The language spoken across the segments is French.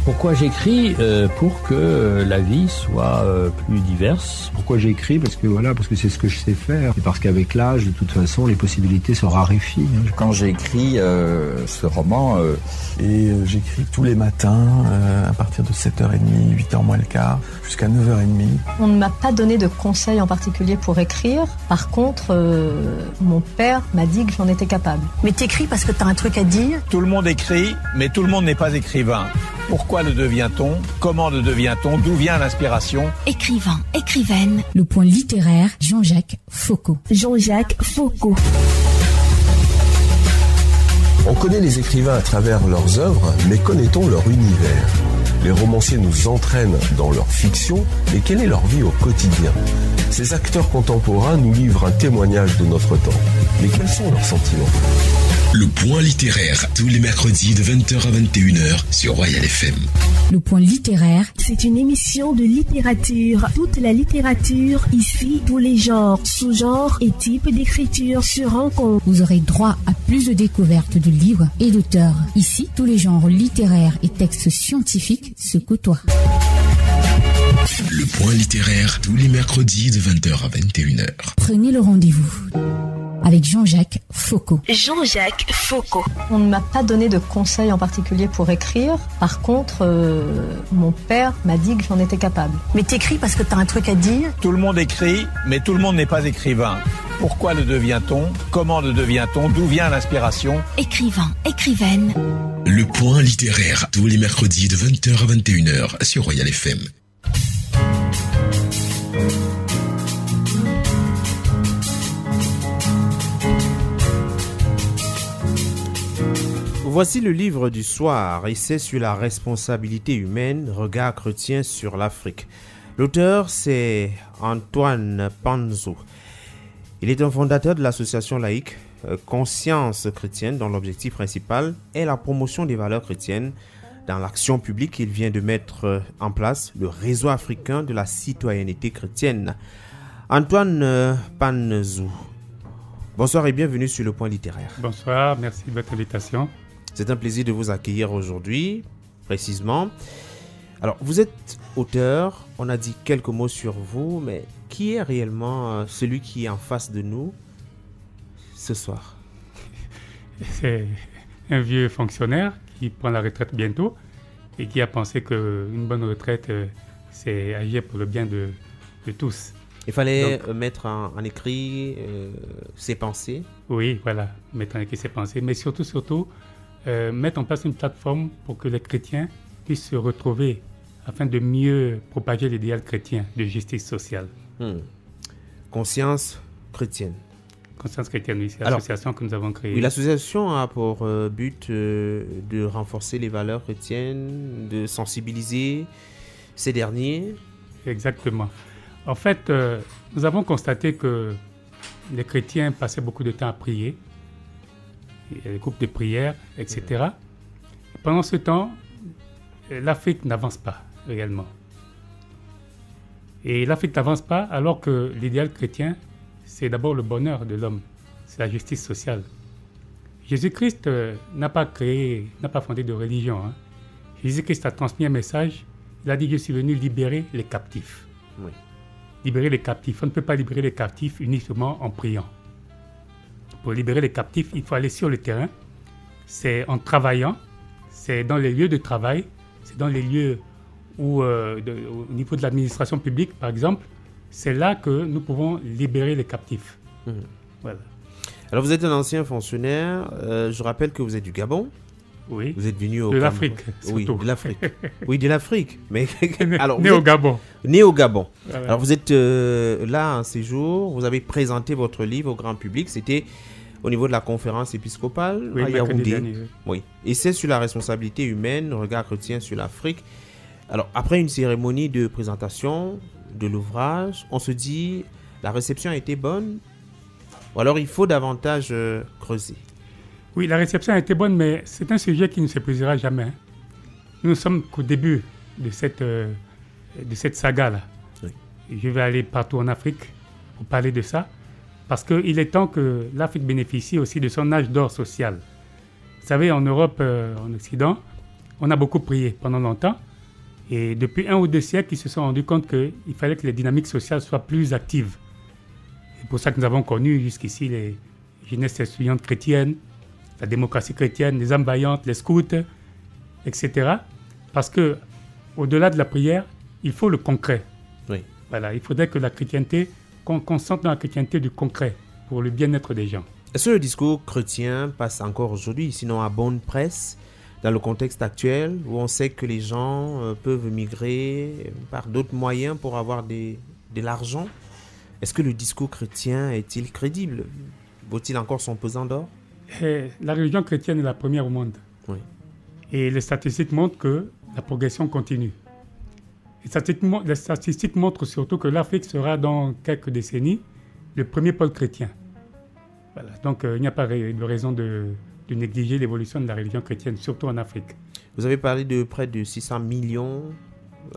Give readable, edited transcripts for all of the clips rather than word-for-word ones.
Pourquoi j'écris pour que la vie soit plus diverse. Pourquoi j'écris parce que c'est ce que je sais faire. Et parce qu'avec l'âge, de toute façon, les possibilités se raréfient. Quand j'ai écrit ce roman... j'écris tous les matins à partir de 7h30, 8h moins le quart, jusqu'à 9h30. On ne m'a pas donné de conseils en particulier pour écrire. Par contre, mon père m'a dit que j'en étais capable. Mais t'écris parce que t'as un truc à dire. Tout le monde écrit, mais tout le monde n'est pas écrivain. Pourquoi le devient-on? Comment le devient-on? D'où vient l'inspiration? Écrivain, écrivaine. Le point littéraire, Jean-Jacques Foucault. Jean-Jacques Foucault. On connaît les écrivains à travers leurs œuvres, mais connaît-on leur univers? Les romanciers nous entraînent dans leur fiction, mais quelle est leur vie au quotidien? Ces acteurs contemporains nous livrent un témoignage de notre temps. Mais quels sont leurs sentiments? Le point littéraire, tous les mercredis de 20h à 21h sur Royal FM. Le point littéraire, c'est une émission de littérature. Toute la littérature, ici, tous les genres, sous-genres et types d'écriture se rencontrent. Vous aurez droit à plus de découvertes de livres et d'auteurs. Ici, tous les genres littéraires et textes scientifiques se côtoient. Le point littéraire, tous les mercredis de 20h à 21h. Prenez le rendez-vous avec Jean-Jacques Foucault. Jean-Jacques Foucault. On ne m'a pas donné de conseils en particulier pour écrire. Par contre, mon père m'a dit que j'en étais capable. Mais t'écris parce que t'as un truc à dire. Tout le monde écrit, mais tout le monde n'est pas écrivain. Pourquoi le devient-on? Comment le devient-on? D'où vient l'inspiration? Écrivain, écrivaine. Le point littéraire, tous les mercredis de 20h à 21h sur Royal FM. Voici le livre du soir, essai sur la responsabilité humaine, regard chrétien sur l'Afrique. L'auteur, c'est Antoine Panzo. Il est un fondateur de l'association laïque Conscience chrétienne, dont l'objectif principal est la promotion des valeurs chrétiennes. Dans l'action publique, il vient de mettre en place le réseau africain de la citoyenneté chrétienne. Antoine Panzo, bonsoir et bienvenue sur le point littéraire. Bonsoir, merci de votre invitation. C'est un plaisir de vous accueillir aujourd'hui, précisément. Alors, vous êtes auteur, on a dit quelques mots sur vous, mais qui est réellement celui qui est en face de nous ce soir? C'est un vieux fonctionnaire qui prend la retraite bientôt et qui a pensé qu'une bonne retraite, c'est agir pour le bien de tous. Il fallait mettre en écrit ses pensées. Oui, voilà, mettre en écrit ses pensées, mais surtout, mettre en place une plateforme pour que les chrétiens puissent se retrouver afin de mieux propager l'idéal chrétien de justice sociale. Conscience chrétienne. Conscience chrétienne, oui, c'est l'association que nous avons créée. Oui, l'association a pour but de renforcer les valeurs chrétiennes, de sensibiliser ces derniers. Exactement. En fait, nous avons constaté que les chrétiens passaient beaucoup de temps à prier, les groupes de prière, etc. Pendant ce temps, l'Afrique n'avance pas réellement. Et l'Afrique n'avance pas alors que l'idéal chrétien, c'est d'abord le bonheur de l'homme, c'est la justice sociale. Jésus-Christ n'a pas fondé de religion. Jésus-Christ a transmis un message. Il a dit: je suis venu libérer les captifs. Oui. Libérer les captifs. On ne peut pas libérer les captifs uniquement en priant. Pour libérer les captifs, il faut aller sur le terrain. C'est en travaillant, c'est dans les lieux de travail, c'est dans les lieux où, au niveau de l'administration publique, par exemple, c'est là que nous pouvons libérer les captifs. Voilà. Alors, vous êtes un ancien fonctionnaire. Je rappelle que vous êtes du Gabon. Oui. Vous êtes venu de l'Afrique. Oui, de l'Afrique. Oui, de l'Afrique. Mais alors, né au Gabon. Né au Gabon. Voilà. Alors, vous êtes là un séjour. Vous avez présenté votre livre au grand public. C'était au niveau de la conférence épiscopale à Yaoundé. Oui. Et c'est sur la responsabilité humaine, regard chrétien sur l'Afrique. Alors, après une cérémonie de présentation de l'ouvrage, on se dit la réception a été bonne, ou alors il faut davantage creuser. Oui, la réception a été bonne, mais c'est un sujet qui ne s'épuisera jamais. Nous ne sommes qu'au début de cette saga-là. Oui. Je vais aller partout en Afrique pour parler de ça, parce qu'il est temps que l'Afrique bénéficie aussi de son âge d'or social. Vous savez, en Europe, en Occident, on a beaucoup prié pendant longtemps. Et depuis 1 ou 2 siècles, ils se sont rendus compte qu'il fallait que les dynamiques sociales soient plus actives. C'est pour ça que nous avons connu jusqu'ici les jeunesses étudiantes chrétiennes, la démocratie chrétienne, les âmes vaillantes, les scouts, etc. Parce que, au-delà de la prière, il faut le concret. Oui. Voilà, il faudrait que la chrétienté, qu'on sente dans la chrétienté du concret pour le bien-être des gens. Est-ce que le discours chrétien passe encore aujourd'hui, sinon à bonne presse, dans le contexte actuel où on sait que les gens peuvent migrer par d'autres moyens pour avoir de l'argent? Est-ce que le discours chrétien est-il crédible? Vaut-il encore son pesant d'or? La religion chrétienne est la première au monde. Oui. Et les statistiques montrent que la progression continue. Les statistiques montrent surtout que l'Afrique sera dans quelques décennies le premier pôle chrétien. Voilà. Donc il n'y a pas de raison de négliger l'évolution de la religion chrétienne, surtout en Afrique. Vous avez parlé de près de 600 millions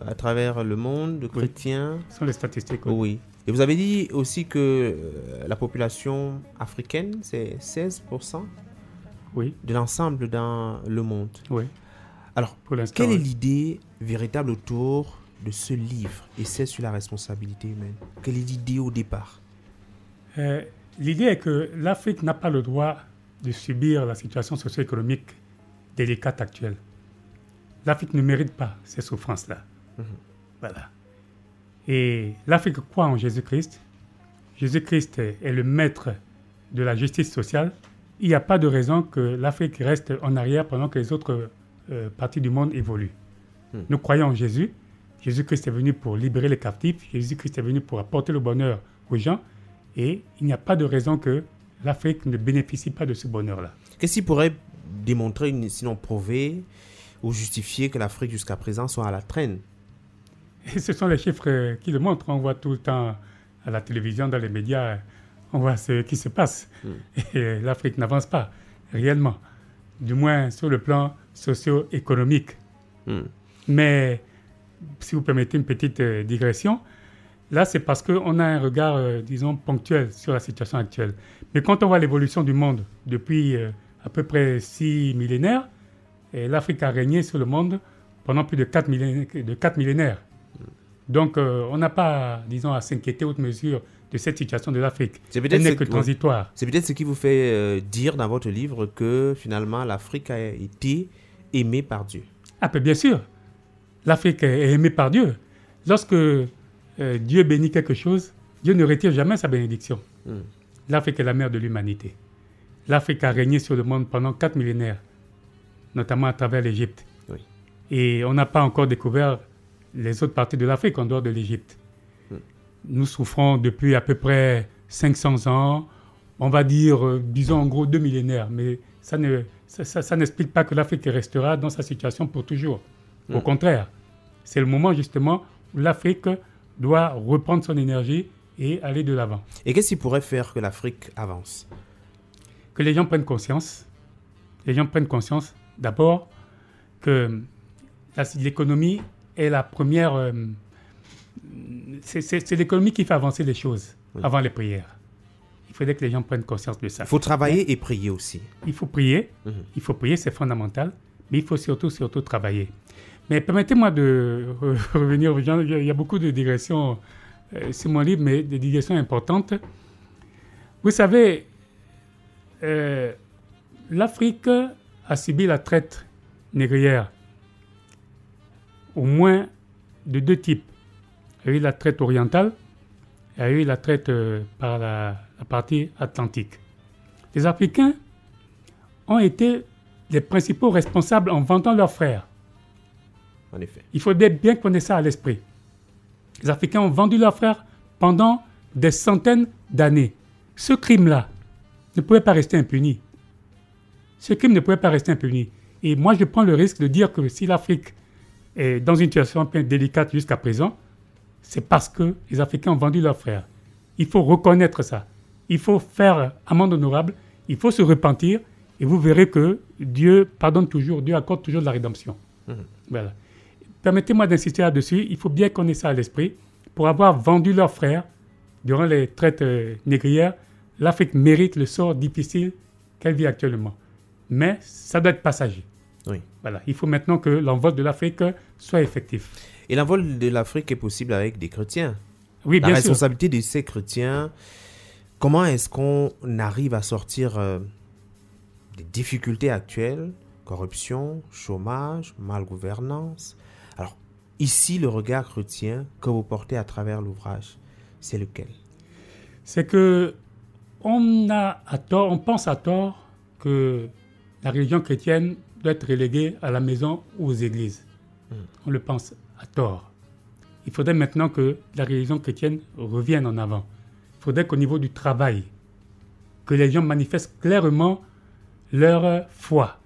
à travers le monde de chrétiens. Ce sont les statistiques. Oui. Et vous avez dit aussi que la population africaine, c'est 16% de l'ensemble dans le monde. Oui. Alors, quelle est l'idée véritable autour de ce livre, Essai sur la responsabilité humaine? Quelle est l'idée au départ? L'idée est que l'Afrique n'a pas le droit de subir la situation socio-économique délicate actuelle. L'Afrique ne mérite pas ces souffrances-là. Voilà. Et l'Afrique croit en Jésus-Christ. Jésus-Christ est le maître de la justice sociale. Il n'y a pas de raison que l'Afrique reste en arrière pendant que les autres parties du monde évoluent. Nous croyons en Jésus. Jésus-Christ est venu pour libérer les captifs. Jésus-Christ est venu pour apporter le bonheur aux gens. Et il n'y a pas de raison que l'Afrique ne bénéficie pas de ce bonheur-là. Qu'est-ce qui pourrait démontrer, sinon prouver ou justifier que l'Afrique jusqu'à présent soit à la traîne? Et ce sont les chiffres qui le montrent. On voit tout le temps à la télévision, dans les médias, on voit ce qui se passe. Et l'Afrique n'avance pas réellement, du moins sur le plan socio-économique. Mais si vous permettez une petite digression, là c'est parce qu'on a un regard, disons, ponctuel sur la situation actuelle. Mais quand on voit l'évolution du monde depuis à peu près 6 millénaires, l'Afrique a régné sur le monde pendant plus de 4 millénaires. Donc, on n'a pas, disons, à s'inquiéter outre mesure de cette situation de l'Afrique. Elle n'est que transitoire. C'est peut-être ce qui vous fait dire dans votre livre que, finalement, l'Afrique a été aimée par Dieu. Ah, bien sûr. L'Afrique est aimée par Dieu. Lorsque Dieu bénit quelque chose, Dieu ne retire jamais sa bénédiction. L'Afrique est la mère de l'humanité. L'Afrique a régné sur le monde pendant 4 millénaires, notamment à travers l'Égypte. Oui. Et on n'a pas encore découvert les autres parties de l'Afrique en dehors de l'Égypte. Nous souffrons depuis à peu près 500 ans, on va dire, disons en gros 2 millénaires, mais ça n'explique pas que l'Afrique restera dans sa situation pour toujours. Au contraire, c'est le moment justement où l'Afrique doit reprendre son énergie et aller de l'avant. Et qu'est-ce qui pourrait faire que l'Afrique avance? Que les gens prennent conscience. Les gens prennent conscience d'abord que l'économie est la première... c'est l'économie qui fait avancer les choses avant les prières. Il faudrait que les gens prennent conscience de ça. Il faut travailler et prier aussi. Il faut prier. Il faut prier, c'est fondamental. Mais il faut surtout travailler. Mais permettez-moi de revenir aux gens. Il y a beaucoup de digressions sur mon livre, mais des digressions importantes. Vous savez, l'Afrique a subi la traite négrière au moins de 2 types. Il y a eu la traite orientale, il y a eu la traite par la partie atlantique. Les Africains ont été les principaux responsables en vendant leurs frères. En effet. Il faut bien connaître ça à l'esprit. Les Africains ont vendu leurs frères pendant des centaines d'années. Ce crime-là ne pouvait pas rester impuni. Ce crime ne pouvait pas rester impuni. Et moi, je prends le risque de dire que si l'Afrique est dans une situation un peu délicate jusqu'à présent, c'est parce que les Africains ont vendu leurs frères. Il faut reconnaître ça. Il faut faire amende honorable. Il faut se repentir. Et vous verrez que Dieu pardonne toujours. Dieu accorde toujours de la rédemption. Voilà. Permettez-moi d'insister là-dessus. Il faut bien connaître ça à l'esprit. Pour avoir vendu leurs frères durant les traites négrières, l'Afrique mérite le sort difficile qu'elle vit actuellement. Mais ça doit être passager. Oui. Voilà. Il faut maintenant que l'envol de l'Afrique soit effectif. Et l'envol de l'Afrique est possible avec des chrétiens. Oui, bien sûr. La responsabilité de ces chrétiens, comment est-ce qu'on arrive à sortir des difficultés actuelles, corruption, chômage, malgouvernance? Alors, ici, le regard chrétien que vous portez à travers l'ouvrage, c'est lequel? C'est que on pense à tort que la religion chrétienne doit être reléguée à la maison ou aux églises. On le pense à tort. Il faudrait maintenant que la religion chrétienne revienne en avant. Il faudrait qu'au niveau du travail, que les gens manifestent clairement leur foi.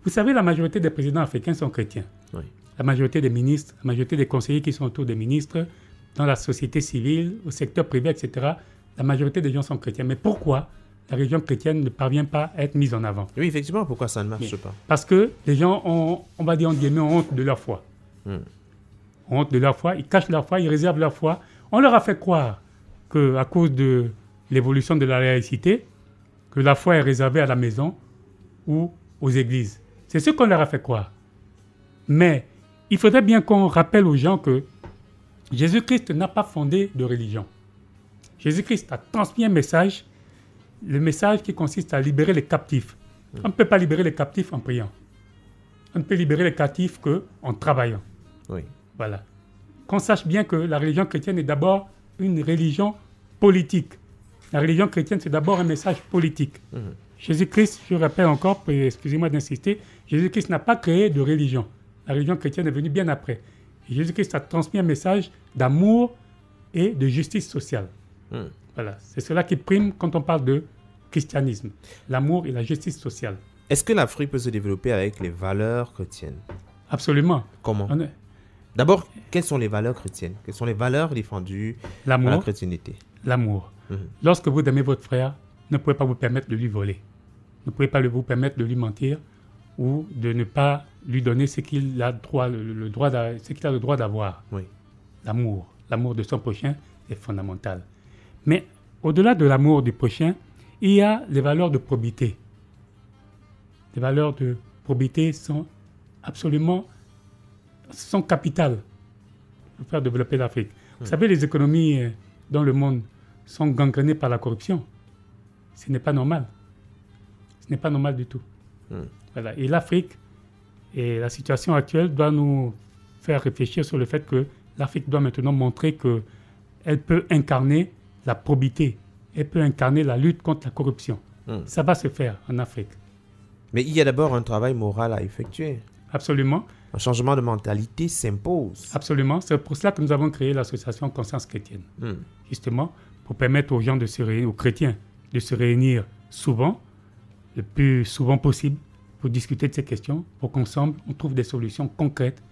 Vous savez, la majorité des présidents africains sont chrétiens. Oui. La majorité des ministres, la majorité des conseillers qui sont autour des ministres, dans la société civile, au secteur privé, etc., la majorité des gens sont chrétiens. Mais pourquoi la religion chrétienne ne parvient pas à être mise en avant? Oui, effectivement, pourquoi ça ne marche pas? Parce que les gens ont, on va dire, ont honte de leur foi. Honte de leur foi, ils cachent leur foi, ils réservent leur foi. On leur a fait croire qu'à cause de l'évolution de la laïcité, que la foi est réservée à la maison ou aux églises. C'est ce qu'on leur a fait croire. Mais il faudrait bien qu'on rappelle aux gens que Jésus-Christ n'a pas fondé de religion. Jésus-Christ a transmis un message, le message qui consiste à libérer les captifs. On ne peut pas libérer les captifs en priant. On ne peut libérer les captifs qu'en travaillant. Oui. Voilà. Qu'on sache bien que la religion chrétienne est d'abord une religion politique. La religion chrétienne, c'est d'abord un message politique. Jésus-Christ, je rappelle encore, excusez-moi d'insister, Jésus-Christ n'a pas créé de religion. La religion chrétienne est venue bien après. Et Jésus-Christ a transmis un message d'amour et de justice sociale. Voilà. C'est cela qui prime quand on parle de christianisme. L'amour et la justice sociale. Est-ce que l'Afrique peut se développer avec les valeurs chrétiennes? Absolument. Comment? D'abord, quelles sont les valeurs chrétiennes? Quelles sont les valeurs défendues par la chrétienté? L'amour. Lorsque vous aimez votre frère, ne pouvez pas vous permettre de lui voler. Ne pouvez pas vous permettre de lui mentir ou de ne pas lui donner ce qu'il a le droit d'avoir. Oui. L'amour. L'amour de son prochain est fondamental. Mais au-delà de l'amour du prochain, il y a les valeurs de probité. Les valeurs de probité sont capitales pour faire développer l'Afrique. Vous savez, les économies dans le monde sont gangrénées par la corruption. Ce n'est pas normal. Ce n'est pas normal du tout. Voilà. Et l'Afrique, et la situation actuelle doit nous faire réfléchir sur le fait que l'Afrique doit maintenant montrer qu'elle peut incarner la probité. Elle peut incarner la lutte contre la corruption. Ça va se faire en Afrique. Mais il y a d'abord un travail moral à effectuer. Absolument. Un changement de mentalité s'impose. Absolument. C'est pour cela que nous avons créé l'association Conscience chrétienne. Justement, pour permettre aux gens aux chrétiens, de se réunir souvent, le plus souvent possible, pour discuter de ces questions, pour qu'ensemble, on trouve des solutions concrètes,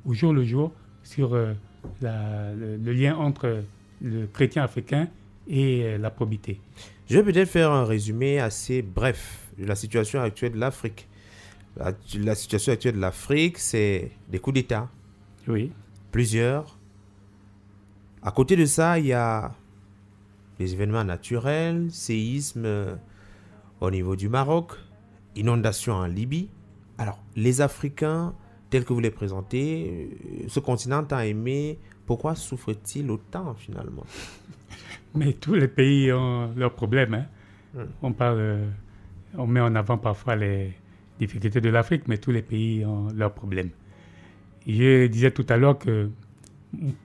au jour le jour, sur le lien entre le chrétien africain et la probité. Je vais peut-être faire un résumé assez bref de la situation actuelle de l'Afrique. La situation actuelle de l'Afrique, c'est des coups d'État. Oui. Plusieurs. À côté de ça, il y a les événements naturels, séismes au niveau du Maroc, inondations en Libye. Alors, les Africains, tels que vous les présentez, ce continent tant aimé, pourquoi souffre-t-il autant finalement? Mais tous les pays ont leurs problèmes. On met en avant parfois les difficultés de l'Afrique, mais tous les pays ont leurs problèmes. Je disais tout à l'heure que,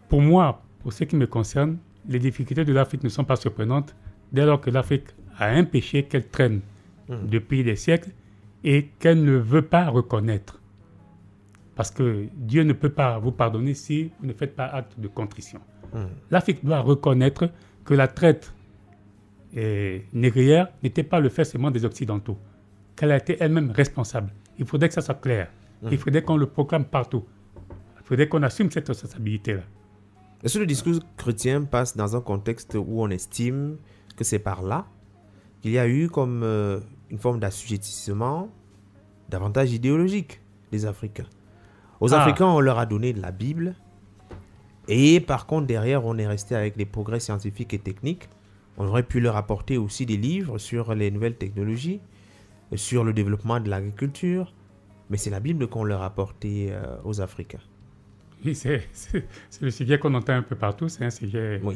pour moi, pour ce qui me concerne, les difficultés de l'Afrique ne sont pas surprenantes dès lors que l'Afrique a un péché qu'elle traîne depuis des siècles et qu'elle ne veut pas reconnaître. Parce que Dieu ne peut pas vous pardonner si vous ne faites pas acte de contrition. L'Afrique doit reconnaître que la traite négrière n'était pas le fait seulement des Occidentaux, qu'elle a été elle-même responsable. Il faudrait que ça soit clair. Il faudrait qu'on le proclame partout. Il faudrait qu'on assume cette responsabilité-là. Est-ce que le discours chrétien passe dans un contexte où on estime que c'est par là qu'il y a eu comme une forme d'assujettissement davantage idéologique des Africains? Aux Africains, on leur a donné de la Bible. Et par contre, derrière, on est resté avec les progrès scientifiques et techniques. On aurait pu leur apporter aussi des livres sur les nouvelles technologies, sur le développement de l'agriculture. mais c'est la Bible qu'on leur a apportée aux Africains. Oui, c'est le sujet qu'on entend un peu partout, c'est un sujet... Bon,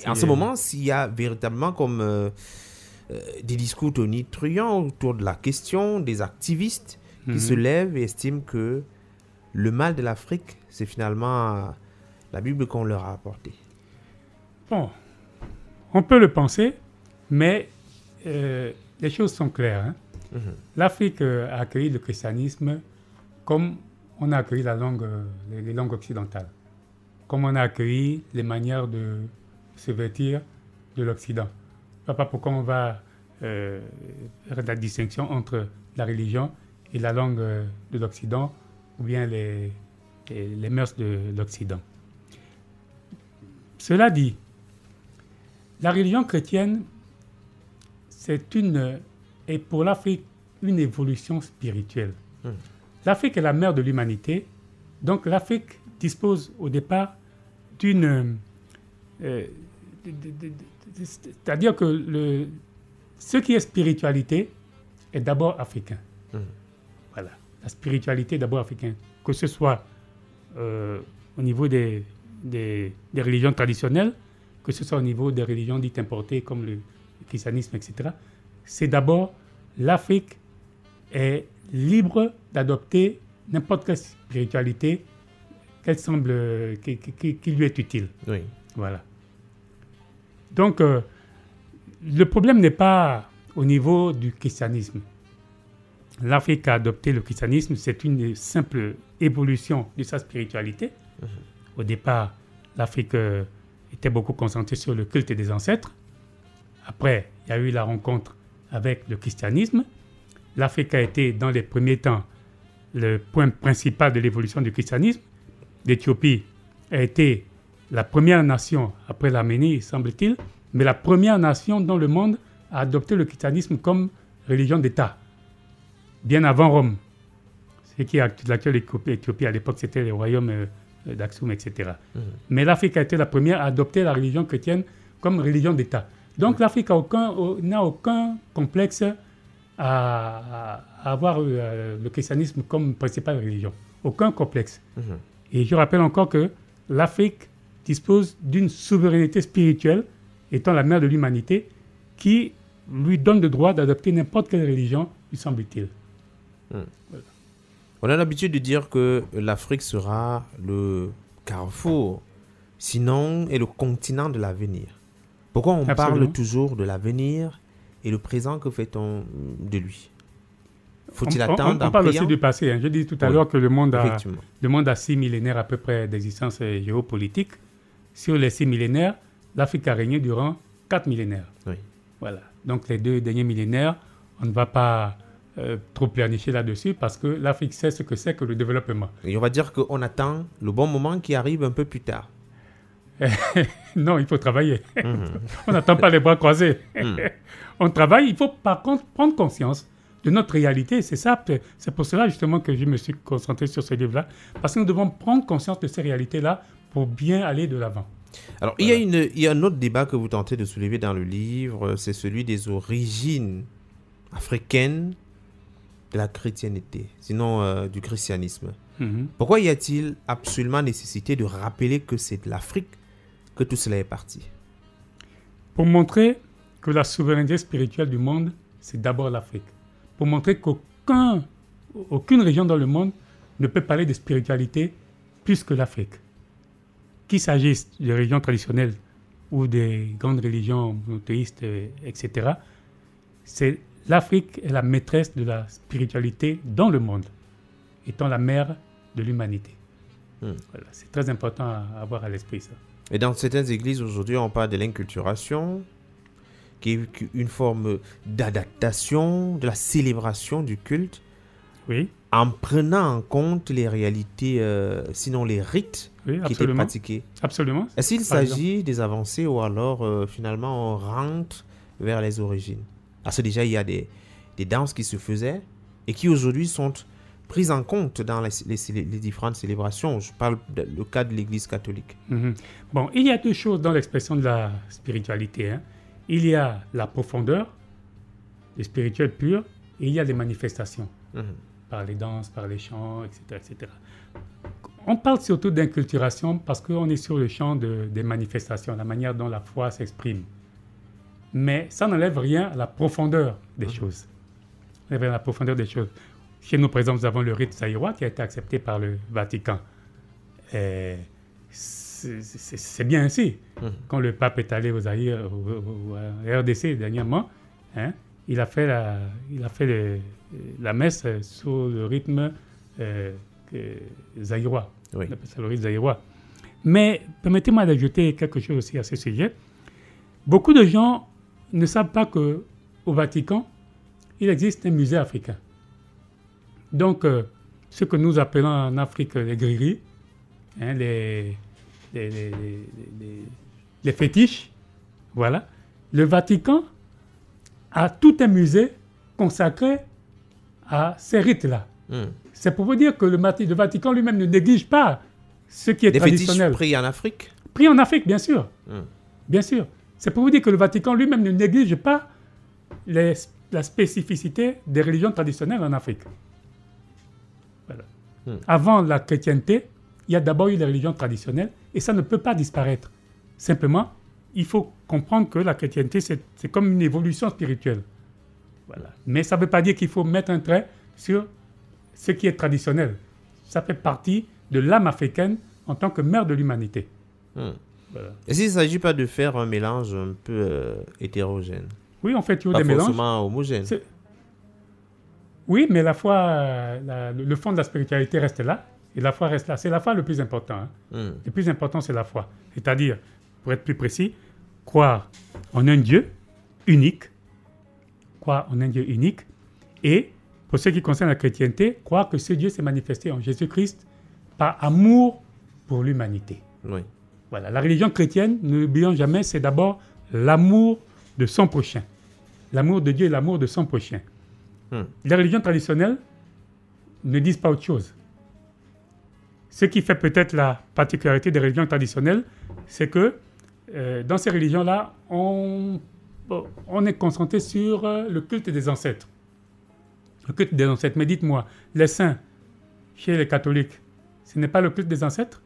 en ce moment, s'il y a véritablement comme des discours tonitruants autour de la question, des activistes qui se lèvent et estiment que le mal de l'Afrique, c'est finalement la Bible qu'on leur a apportée. Bon, on peut le penser, mais les choses sont claires. Hein. L'Afrique a accueilli le christianisme comme on a accueilli les langues occidentales, comme on a accueilli les manières de se vêtir de l'Occident. Je ne sais pas pourquoi on va faire la distinction entre la religion et la langue de l'Occident ou bien les mœurs de l'Occident. Cela dit, la religion chrétienne, est pour l'Afrique une évolution spirituelle. L'Afrique est la mère de l'humanité, donc l'Afrique dispose au départ d'une... c'est-à-dire que ce qui est spiritualité est d'abord africain. Voilà, la spiritualité est d'abord africaine. Que ce soit au niveau des religions traditionnelles, que ce soit au niveau des religions dites importées comme le christianisme, etc. C'est d'abord l'Afrique est libre d'adopter n'importe quelle spiritualité qu'elle semble, qui lui est utile. Oui. Voilà. Donc, le problème n'est pas au niveau du christianisme. L'Afrique a adopté le christianisme, c'est une simple évolution de sa spiritualité. Au départ, l'Afrique était beaucoup concentrée sur le culte des ancêtres. Après, il y a eu la rencontre avec le christianisme. L'Afrique a été, dans les premiers temps, le point principal de l'évolution du christianisme. L'Éthiopie a été la première nation, après l'Arménie, semble-t-il, mais la première nation dans le monde à adopter le christianisme comme religion d'État, bien avant Rome. Ce qui est l'actuelle Éthiopie, à l'époque, c'était les royaumes d'Aksum, etc. Mais l'Afrique a été la première à adopter la religion chrétienne comme religion d'État. Donc l'Afrique n'a aucun complexe à avoir le christianisme comme principale religion. Aucun complexe. Et je rappelle encore que l'Afrique dispose d'une souveraineté spirituelle, étant la mère de l'humanité, qui lui donne le droit d'adopter n'importe quelle religion, lui semble-t-il. Voilà. On a l'habitude de dire que l'Afrique sera le carrefour, sinon est le continent de l'avenir. Pourquoi on parle toujours de l'avenir et le présent, que fait-on de lui? Faut-il attendre on parle aussi du passé. Hein. Je dis tout à l'heure que le monde a 6 millénaires à peu près d'existence géopolitique. Sur les 6 millénaires, l'Afrique a régné durant 4 millénaires. Oui. Voilà. Donc les 2 derniers millénaires, on ne va pas trop pleurnicher là-dessus parce que l'Afrique sait ce que c'est que le développement. Et on va dire qu'on attend le bon moment qui arrive un peu plus tard. Non, il faut travailler. On n'attend pas les bras croisés. On travaille, il faut par contre prendre conscience de notre réalité. C'est ça, c'est pour cela justement que je me suis concentré sur ce livre-là, parce que nous devons prendre conscience de ces réalités-là pour bien aller de l'avant. Alors, voilà. il y a un autre débat que vous tentez de soulever dans le livre, c'est celui des origines africaines de la chrétienté, sinon du christianisme. Pourquoi y a-t-il absolument nécessité de rappeler que c'est de l'Afrique que tout cela est parti? Pour montrer que la souveraineté spirituelle du monde, c'est d'abord l'Afrique. Pour montrer qu'aucune région dans le monde ne peut parler de spiritualité plus que l'Afrique. Qu'il s'agisse des régions traditionnelles ou des grandes religions monothéistes, etc., l'Afrique est la maîtresse de la spiritualité dans le monde, étant la mère de l'humanité. Voilà, c'est très important à avoir à l'esprit, ça. Et dans certaines églises, aujourd'hui, on parle de l'inculturation, qui est une forme d'adaptation, de la célébration du culte, oui, en prenant en compte les réalités, sinon les rites qui étaient pratiqués. Absolument. Est-ce qu'il s'agit des avancées ou alors, finalement, on rentre vers les origines? Parce que déjà, il y a des danses qui se faisaient et qui aujourd'hui sont prises en compte dans les différentes célébrations. Je parle du cas de l'Église catholique. Bon, il y a deux choses dans l'expression de la spiritualité. Hein. Il y a la profondeur, le spirituel pur, et il y a les manifestations. par les danses, par les chants, etc., etc. On parle surtout d'inculturation parce qu'on est sur le champ des manifestations, la manière dont la foi s'exprime. Mais ça n'enlève rien à la profondeur des choses. Ça n'enlève rien à la profondeur des choses. Chez nous, par exemple, nous avons le rite zaïrois qui a été accepté par le Vatican. Et c'est bien ainsi. Quand le pape est allé au Zaïre, au RDC dernièrement, hein, il a fait la messe sous le rythme zaïrois. Oui. On appelle ça le rite zaïrois. Mais permettez-moi d'ajouter quelque chose aussi à ce sujet. Beaucoup de gens ne savent pas qu'au Vatican, il existe un musée africain. Donc, ce que nous appelons en Afrique les grilleries, hein, les fétiches, voilà. Le Vatican a tout un musée consacré à ces rites-là. C'est pour vous dire que le Vatican lui-même ne néglige pas ce qui est traditionnel. Des fétiches pris en Afrique? Pris en Afrique, bien sûr. Bien sûr. C'est pour vous dire que le Vatican lui-même ne néglige pas la spécificité des religions traditionnelles en Afrique. Voilà. Avant la chrétienté, il y a d'abord eu les religions traditionnelles et ça ne peut pas disparaître. Simplement, il faut comprendre que la chrétienté, c'est comme une évolution spirituelle. Voilà. Mais ça ne veut pas dire qu'il faut mettre un trait sur ce qui est traditionnel. Ça fait partie de l'âme africaine en tant que mère de l'humanité. Voilà. Est-ce qu'il ne s'agit pas de faire un mélange un peu hétérogène? Oui, en fait, il y a des mélanges. Pas forcément homogène. Oui, mais la foi, le fond de la spiritualité reste là. Et la foi reste là. C'est la foi le plus important. Le plus important, c'est la foi. C'est-à-dire, pour être plus précis, croire en un Dieu unique. Croire en un Dieu unique. Et, pour ce qui concerne la chrétienté, croire que ce Dieu s'est manifesté en Jésus-Christ par amour pour l'humanité. Oui. Voilà. La religion chrétienne, ne l'oublions jamais, c'est d'abord l'amour de son prochain. L'amour de Dieu et l'amour de son prochain. Les religions traditionnelles ne disent pas autre chose. Ce qui fait peut-être la particularité des religions traditionnelles, c'est que dans ces religions-là, on est concentré sur le culte des ancêtres. Le culte des ancêtres. Mais dites-moi, les saints, chez les catholiques, ce n'est pas le culte des ancêtres?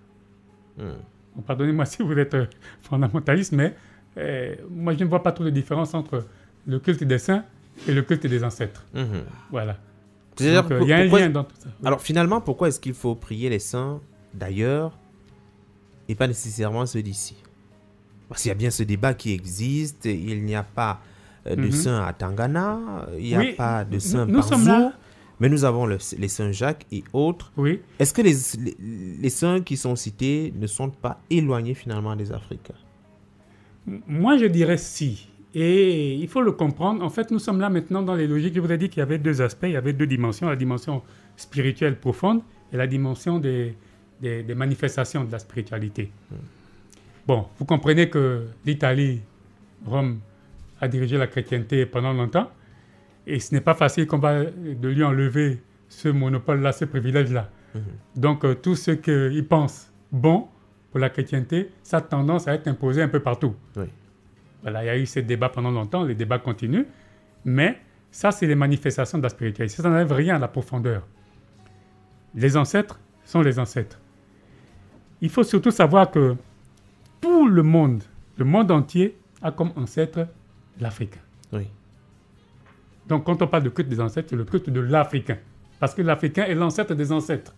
Pardonnez-moi si vous êtes fondamentaliste, mais moi je ne vois pas trop de différence entre le culte des saints et le culte des ancêtres. Voilà. Donc, il y a un lien dans tout ça. Alors finalement, pourquoi est-ce qu'il faut prier les saints d'ailleurs et pas nécessairement ceux d'ici? Parce qu'il y a bien ce débat qui existe. Il n'y a pas de saints à Tangana, il n'y a pas de saints partout. Mais nous avons les saints Jacques et autres. Oui. Est-ce que les saints qui sont cités ne sont pas éloignés finalement des Africains? Moi, je dirais si. Et il faut le comprendre. En fait, nous sommes là maintenant dans les logiques. Je vous ai dit qu'il y avait deux aspects, il y avait deux dimensions. La dimension spirituelle profonde et la dimension des manifestations de la spiritualité. Bon, vous comprenez que l'Italie, Rome, a dirigé la chrétienté pendant longtemps. Et ce n'est pas facile de lui enlever ce monopole-là, ce privilège-là. Donc, tout ce qu'il pense bon pour la chrétienté, ça a tendance à être imposé un peu partout. Oui. Voilà, il y a eu ces débats pendant longtemps, les débats continuent, mais ça, c'est les manifestations de la spiritualité. Ça n'enlève rien à la profondeur. Les ancêtres sont les ancêtres. Il faut surtout savoir que tout le monde entier a comme ancêtre l'Afrique. Oui. Donc, quand on parle de culte des ancêtres, c'est le culte de l'Africain. Parce que l'Africain est l'ancêtre des ancêtres.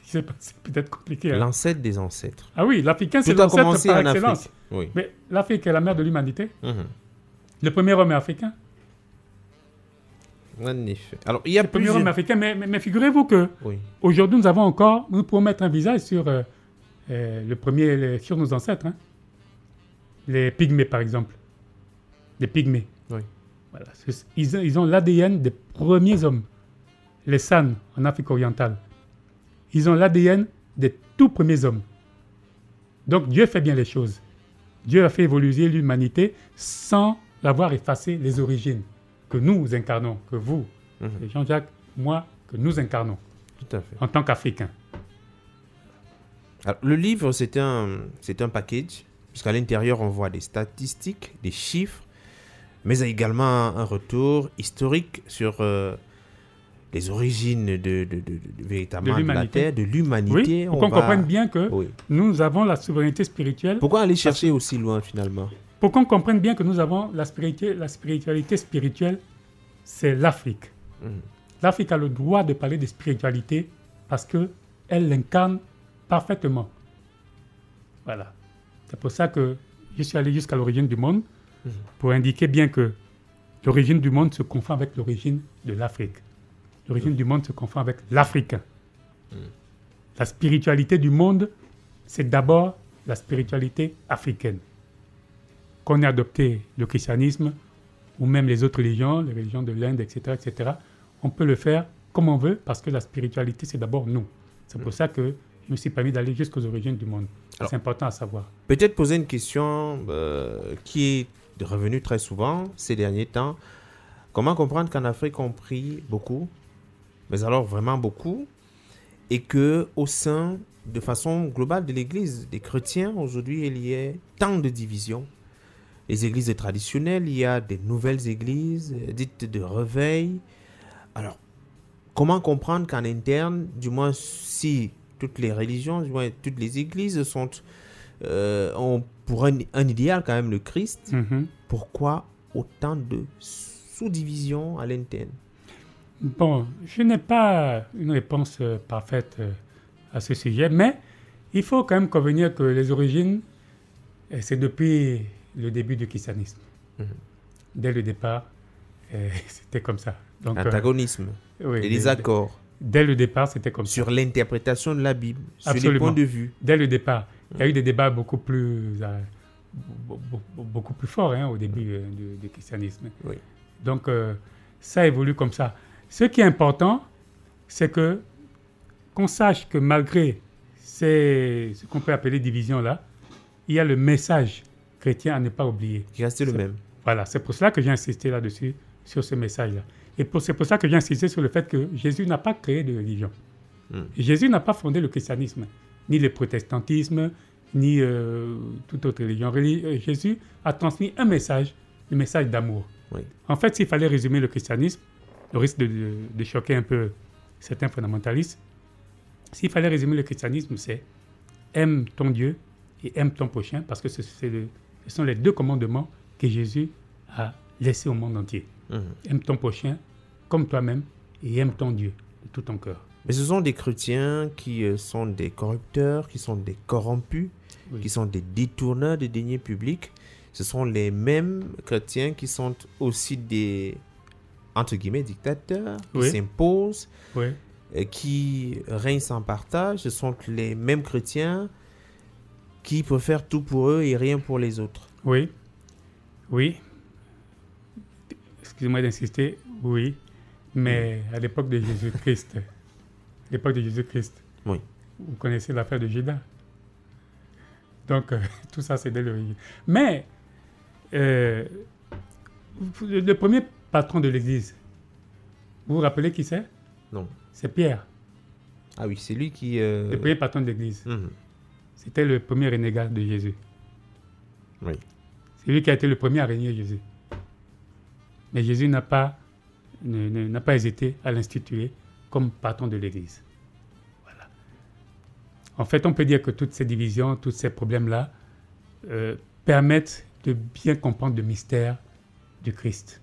C'est peut-être compliqué. Hein? L'ancêtre des ancêtres. Ah oui, l'Africain, c'est l'ancêtre par excellence. Oui. Mais l'Afrique est la mère de l'humanité. Le premier homme est africain. Magnifique. Alors, il y a le premier homme africain, mais figurez-vous que aujourd'hui, nous pouvons mettre un visage sur sur nos ancêtres. Hein? Les Pygmées, par exemple. Les Pygmées. Oui. Voilà. Ils ont l'ADN des premiers hommes. Les San, en Afrique orientale. Ils ont l'ADN des tout premiers hommes. Donc Dieu fait bien les choses. Dieu a fait évoluer l'humanité sans l'avoir effacé les origines que nous incarnons, que vous, Jean-Jacques, moi, que nous incarnons. Tout à fait. En tant qu'Africains. Alors, le livre, c'est un package, puisqu'à l'intérieur, on voit des statistiques, des chiffres, mais également un retour historique sur les origines véritablement de la terre, de Oui, l'humanité. pour qu'on comprenne bien que nous avons la souveraineté spirituelle. Pourquoi aller chercher aussi loin finalement? Pour qu'on comprenne bien que nous avons la spiritualité spirituelle, c'est l'Afrique. L'Afrique a le droit de parler de spiritualité parce qu'elle l'incarne parfaitement. Voilà. C'est pour ça que je suis allé jusqu'à l'origine du monde pour indiquer bien que l'origine du monde se confond avec l'origine de l'Afrique. L'origine du monde se confond avec l'Africain. La spiritualité du monde, c'est d'abord la spiritualité africaine. Qu'on ait adopté le christianisme ou même les autres religions, les religions de l'Inde, etc., on peut le faire comme on veut parce que la spiritualité, c'est d'abord nous. C'est pour ça que je me suis permis d'aller jusqu'aux origines du monde. C'est important à savoir. Peut-être poser une question qui est revenue très souvent ces derniers temps. Comment comprendre qu'en Afrique, on prie beaucoup, mais alors vraiment beaucoup, et qu'au sein, de façon globale de l'Église, des chrétiens, aujourd'hui, il y a tant de divisions. Les églises traditionnelles, il y a des nouvelles églises dites de réveil. Alors, comment comprendre qu'en interne, du moins si toutes les religions, du moins toutes les églises ont pour un idéal quand même le Christ, pourquoi autant de sous-divisions à l'interne? Bon, je n'ai pas une réponse parfaite à ce sujet, mais il faut quand même convenir que les origines, c'est depuis le début du christianisme. Dès le départ, c'était comme ça. Donc, antagonisme et les accords. Dès le départ, c'était comme sur ça. Sur l'interprétation de la Bible, Absolument. Sur les points de vue. Dès le départ. Il y a eu des débats beaucoup plus forts au début du christianisme. Oui. Donc, ça évolue comme ça. Ce qui est important, c'est qu'on sache que malgré ce qu'on peut appeler division-là, il y a le message chrétien à ne pas oublier. Qui reste le même. Voilà, c'est pour cela que j'ai insisté là-dessus, sur ce message-là. Et c'est pour ça que j'ai insisté sur le fait que Jésus n'a pas créé de religion. Jésus n'a pas fondé le christianisme, ni le protestantisme, ni toute autre religion. Jésus a transmis un message, le message d'amour. Oui. En fait, s'il fallait résumer le christianisme, le risque de choquer un peu certains fondamentalistes, s'il fallait résumer le christianisme, c'est aime ton Dieu et aime ton prochain, parce que ce sont les deux commandements que Jésus a laissés au monde entier. Aime ton prochain comme toi-même et aime ton Dieu de tout ton cœur. Mais ce sont des chrétiens qui sont des corrupteurs, qui sont des corrompus, qui sont des détourneurs de deniers publics. Ce sont les mêmes chrétiens qui sont aussi des, entre guillemets, dictateurs, qui s'imposent, qui règnent sans partage. Ce sont les mêmes chrétiens qui peuvent faire tout pour eux et rien pour les autres. Oui. Excusez-moi d'insister, oui. Mais à l'époque de Jésus-Christ, vous connaissez l'affaire de Judas. Donc, tout ça, c'est dès l'origine. Mais, le premier patron de l'Église, vous vous rappelez qui c'est? Non. C'est Pierre. Ah oui, c'est lui qui... Le premier patron de l'Église. C'était le premier renégat de Jésus. Oui. C'est lui qui a été le premier à régner Jésus. Mais Jésus n'a pas hésité à l'instituer comme patron de l'Église. Voilà. En fait, on peut dire que toutes ces divisions, tous ces problèmes-là permettent de bien comprendre le mystère du Christ.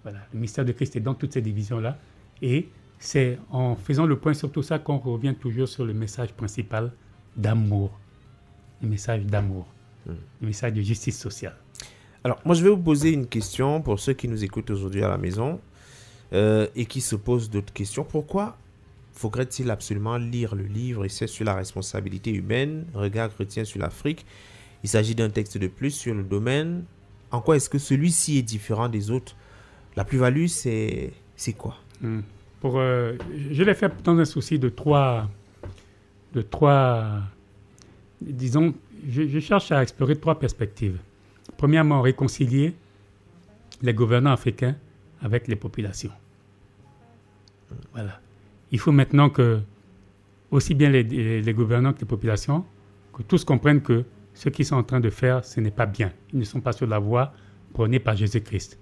Voilà. Le mystère du Christ est dans toutes ces divisions-là. Et c'est en faisant le point sur tout ça qu'on revient toujours sur le message principal d'amour. Le message d'amour. Le message de justice sociale. Alors, moi, je vais vous poser une question pour ceux qui nous écoutent aujourd'hui à la maison et qui se posent d'autres questions. Pourquoi faudrait-il absolument lire le livre Essai sur la responsabilité humaine, regard chrétien sur l'Afrique? Il s'agit d'un texte de plus sur le domaine. En quoi est-ce que celui-ci est différent des autres? La plus-value, c'est quoi? Je l'ai fait dans un souci de trois disons, je cherche à explorer trois perspectives. Premièrement, réconcilier les gouvernants africains avec les populations. Voilà. Il faut maintenant que, aussi bien les gouvernants que les populations, que tous comprennent que ce qu'ils sont en train de faire, ce n'est pas bien. Ils ne sont pas sur la voie prônée par Jésus-Christ.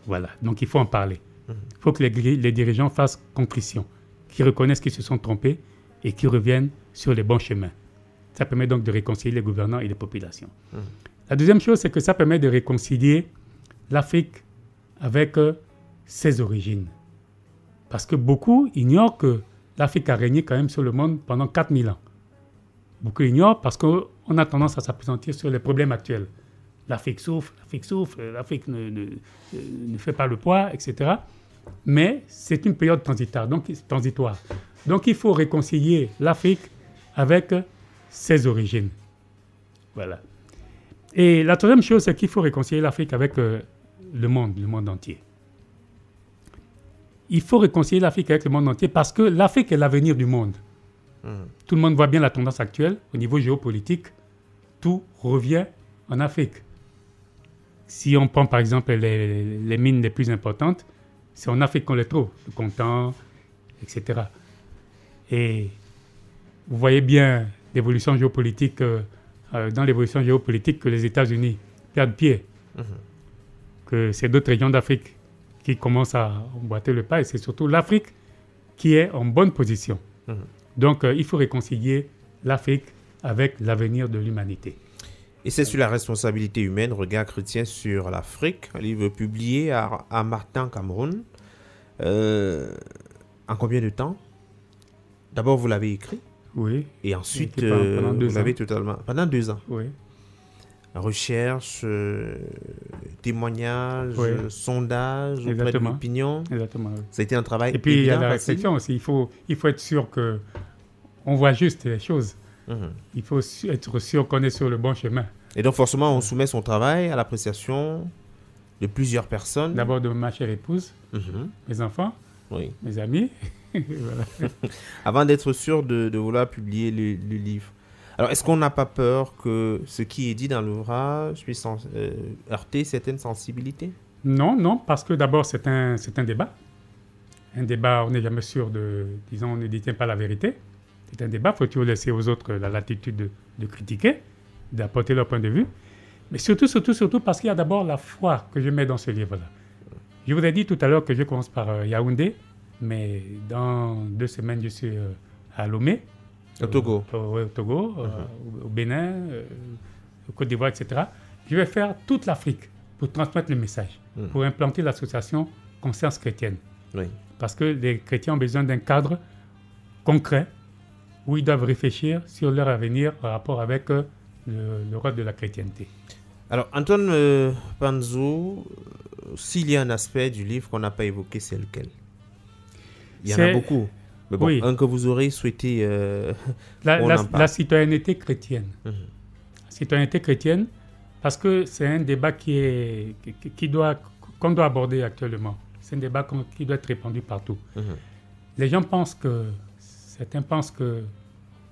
Voilà. Donc, il faut en parler. Il faut que les dirigeants fassent contrition, qu'ils reconnaissent qu'ils se sont trompés et qu'ils reviennent sur les bons chemins. Ça permet donc de réconcilier les gouvernants et les populations. La deuxième chose, c'est que ça permet de réconcilier l'Afrique avec ses origines. Parce que beaucoup ignorent que l'Afrique a régné quand même sur le monde pendant 4000 ans. Beaucoup ignorent parce qu'on a tendance à s'appesantir sur les problèmes actuels. L'Afrique souffre, l'Afrique ne fait pas le poids, etc. Mais c'est une période transitoire. Donc il faut réconcilier l'Afrique avec ses origines. Voilà. Et la troisième chose, c'est qu'il faut réconcilier l'Afrique avec le monde entier. Il faut réconcilier l'Afrique avec le monde entier parce que l'Afrique est l'avenir du monde. Tout le monde voit bien la tendance actuelle au niveau géopolitique. Tout revient en Afrique. Si on prend par exemple les mines les plus importantes, c'est en Afrique qu'on les trouve, le coltan, etc. Et vous voyez bien l'évolution géopolitique, dans l'évolution géopolitique que les États-Unis perdent pied, que c'est d'autres régions d'Afrique qui commencent à emboîter le pas, et c'est surtout l'Afrique qui est en bonne position. Donc il faut réconcilier l'Afrique avec l'avenir de l'humanité. Et c'est sur la responsabilité humaine, regard chrétien sur l'Afrique, un livre publié à Martin, Cameroun. En combien de temps? D'abord, vous l'avez écrit. Oui. Et ensuite, pendant vous l'avez totalement... Pendant 2 ans. Oui. Recherche, témoignage, sondage, Exactement. auprès de l'opinion. Exactement. Oui. Ça a été un travail. Et puis il y a la facile. réflexion aussi. Il faut être sûr qu'on voit juste les choses. Il faut être sûr qu'on est sur le bon chemin. Et donc forcément, on soumet son travail à l'appréciation de plusieurs personnes. D'abord de ma chère épouse, mes enfants, mes amis. Voilà. Avant d'être sûr de vouloir publier le livre. Alors, est-ce qu'on n'a pas peur que ce qui est dit dans l'ouvrage puisse heurter certaines sensibilités? Non, parce que d'abord, c'est un débat. Un débat, on n'est jamais sûr on ne détient pas la vérité. C'est un débat, faut toujours laisser aux autres la latitude de critiquer, d'apporter leur point de vue. Mais surtout parce qu'il y a d'abord la foi que je mets dans ce livre-là. Je vous ai dit tout à l'heure que je commence par Yaoundé, mais dans 2 semaines, je suis à Lomé. Au Togo. Au Togo, au Bénin, au Côte d'Ivoire, etc. Je vais faire toute l'Afrique pour transmettre le message, pour implanter l'association Conscience chrétienne. Oui. Parce que les chrétiens ont besoin d'un cadre concret où ils doivent réfléchir sur leur avenir par rapport avec le rôle de la chrétienté. Alors, Antoine Panzo, s'il y a un aspect du livre qu'on n'a pas évoqué, c'est lequel? Il y en a beaucoup. Mais bon, un que vous aurez souhaité... la citoyenneté chrétienne. La citoyenneté chrétienne, parce que c'est un débat qu'on doit aborder actuellement. C'est un débat qui doit être répandu partout. Les gens certains pensent que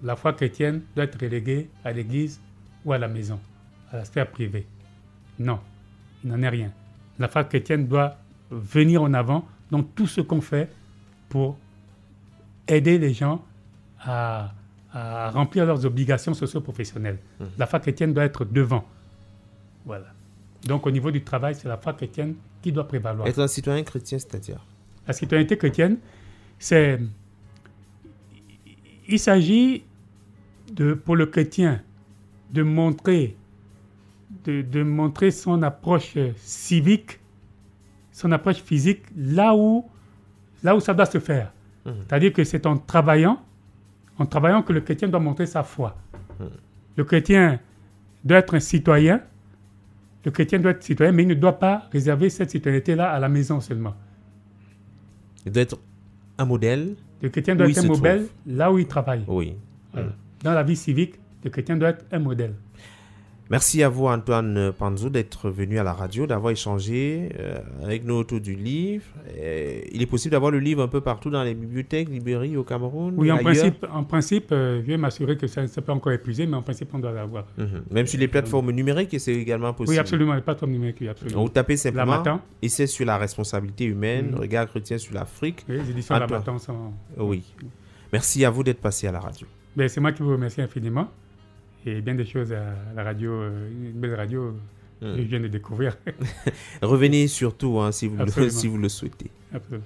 la foi chrétienne doit être reléguée à l'église ou à la maison, à la sphère privée. Non, il n'en est rien. La foi chrétienne doit venir en avant dans tout ce qu'on fait pour aider les gens à remplir leurs obligations socio-professionnelles. La foi chrétienne doit être devant. Voilà. Donc au niveau du travail, c'est la foi chrétienne qui doit prévaloir. Être un citoyen chrétien, c'est-à-dire? La citoyenneté chrétienne, il s'agit pour le chrétien de montrer son approche civique, son approche physique là où ça doit se faire. C'est-à-dire que c'est en travaillant que le chrétien doit montrer sa foi. Le chrétien doit être un citoyen. Le chrétien doit être citoyen, mais il ne doit pas réserver cette citoyenneté-là à la maison seulement. Il doit être un modèle. Le chrétien doit être un modèle là où il travaille. Oui. Voilà. Dans la vie civique, le chrétien doit être un modèle. Merci à vous, Antoine Panzo, d'être venu à la radio, d'avoir échangé avec nous autour du livre. Il est possible d'avoir le livre un peu partout dans les bibliothèques, librairies au Cameroun? Oui, en principe, je vais m'assurer que ça ne peut encore épuiser, mais en principe, on doit l'avoir. Même sur les plateformes numériques, c'est également possible? Oui, absolument, les plateformes numériques, oui, absolument. Donc, vous tapez simplement « Essai sur la responsabilité humaine, regard chrétien sur l'Afrique ». Oui, les éditions Labaton sont... Oui. Merci à vous d'être passé à la radio. C'est moi qui vous remercie infiniment. Et bien des choses à la radio, une belle radio Je viens de découvrir. Revenez surtout si vous Absolument. si vous le souhaitez. Absolument.